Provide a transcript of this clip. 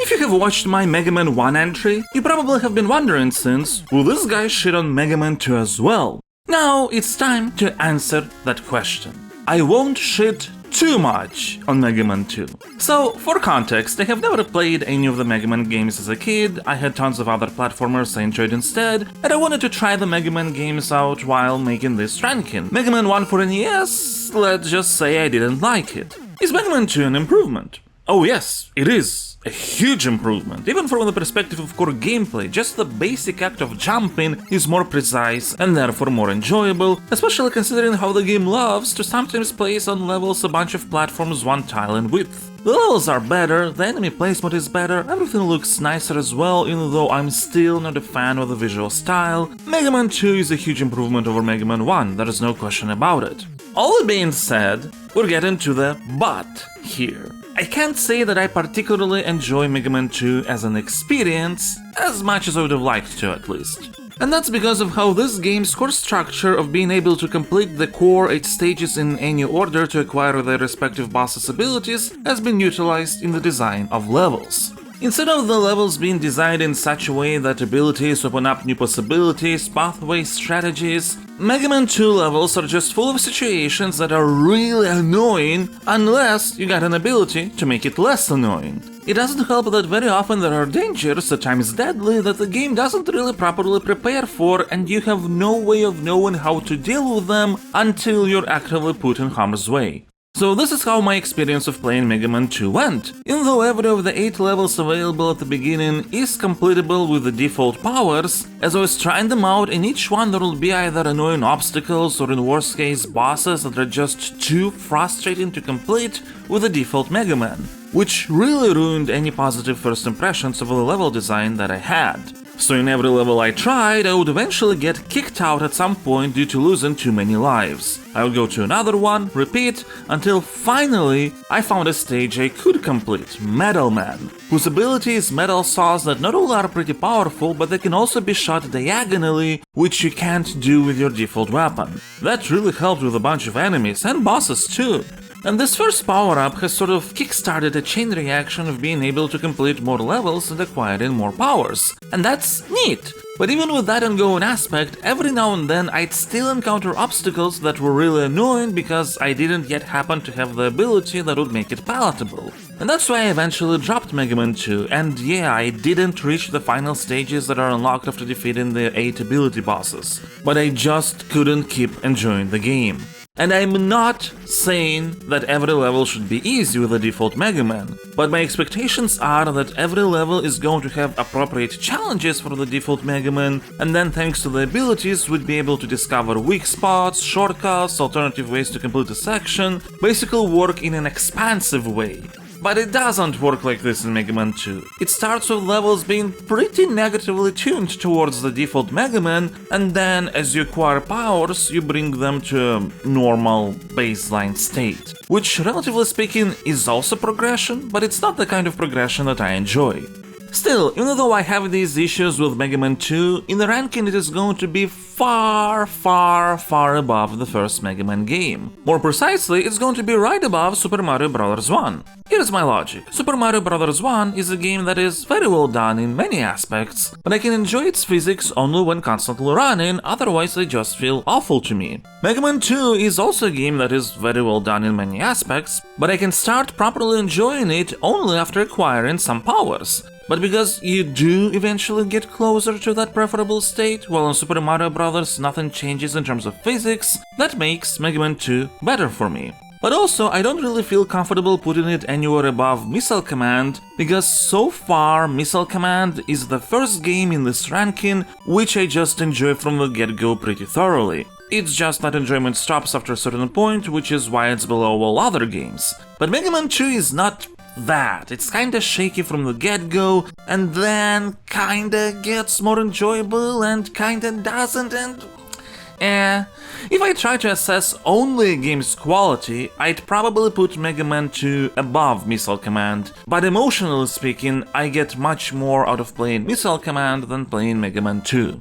If you have watched my Mega Man 1 entry, you probably have been wondering since, will this guy shit on Mega Man 2 as well? Now it's time to answer that question. I won't shit too much on Mega Man 2. So, for context, I have never played any of the Mega Man games as a kid, I had tons of other platformers I enjoyed instead, and I wanted to try the Mega Man games out while making this ranking. Mega Man 1 for NES, let's just say I didn't like it. Is Mega Man 2 an improvement? Oh yes, it is. A huge improvement. Even from the perspective of core gameplay, just the basic act of jumping is more precise and therefore more enjoyable, especially considering how the game loves to sometimes place on levels a bunch of platforms one tile in width. The levels are better, the enemy placement is better, everything looks nicer as well, even though I'm still not a fan of the visual style. Mega Man 2 is a huge improvement over Mega Man 1, there is no question about it. All that being said, we're getting to the but here. I can't say that I particularly enjoy Mega Man 2 as an experience, as much as I would have liked to at least. And that's because of how this game's core structure of being able to complete the core 8 stages in any order to acquire their respective boss's abilities has been utilized in the design of levels. Instead of the levels being designed in such a way that abilities open up new possibilities, pathways, strategies, Mega Man 2 levels are just full of situations that are really annoying unless you got an ability to make it less annoying. It doesn't help that very often there are dangers, at times deadly, that the game doesn't really properly prepare for and you have no way of knowing how to deal with them until you're actively put in harm's way. So this is how my experience of playing Mega Man 2 went. Even though every of the 8 levels available at the beginning is completable with the default powers, as I was trying them out, in each one there will be either annoying obstacles or in worst case bosses that are just too frustrating to complete with the default Mega Man, which really ruined any positive first impressions of the level design that I had. So in every level I tried, I would eventually get kicked out at some point due to losing too many lives. I would go to another one, repeat, until finally I found a stage I could complete, Metal Man, whose ability is metal saws that not only are pretty powerful, but they can also be shot diagonally, which you can't do with your default weapon. That really helped with a bunch of enemies, and bosses too. And this first power-up has sort of kickstarted a chain reaction of being able to complete more levels and acquiring more powers. And that's neat! But even with that ongoing aspect, every now and then I'd still encounter obstacles that were really annoying because I didn't yet happen to have the ability that would make it palatable. And that's why I eventually dropped Mega Man 2, and yeah, I didn't reach the final stages that are unlocked after defeating the 8 ability bosses. But I just couldn't keep enjoying the game. And I'm not saying that every level should be easy with the default Mega Man, but my expectations are that every level is going to have appropriate challenges for the default Mega Man, and then thanks to the abilities we'd be able to discover weak spots, shortcuts, alternative ways to complete a section, basically work in an expansive way. But it doesn't work like this in Mega Man 2. It starts with levels being pretty negatively tuned towards the default Mega Man, and then as you acquire powers, you bring them to a normal baseline state. Which, relatively speaking, is also progression, but it's not the kind of progression that I enjoy. Still, even though I have these issues with Mega Man 2, in the ranking it is going to be far above the first Mega Man game. More precisely, it's going to be right above Super Mario Bros. 1. Here's my logic. Super Mario Bros. 1 is a game that is very well done in many aspects, but I can enjoy its physics only when constantly running, otherwise they just feel awful to me. Mega Man 2 is also a game that is very well done in many aspects, but I can start properly enjoying it only after acquiring some powers. But because you do eventually get closer to that preferable state, while in Super Mario Bros. Nothing changes in terms of physics, that makes Mega Man 2 better for me. But also, I don't really feel comfortable putting it anywhere above Missile Command, because so far Missile Command is the first game in this ranking which I just enjoy from the get-go pretty thoroughly. It's just that enjoyment stops after a certain point, which is why it's below all other games. But Mega Man 2 is not that. It's kinda shaky from the get-go, and then kinda gets more enjoyable and kinda doesn't, and if I try to assess only a game's quality, I'd probably put Mega Man 2 above Missile Command, but emotionally speaking, I get much more out of playing Missile Command than playing Mega Man 2.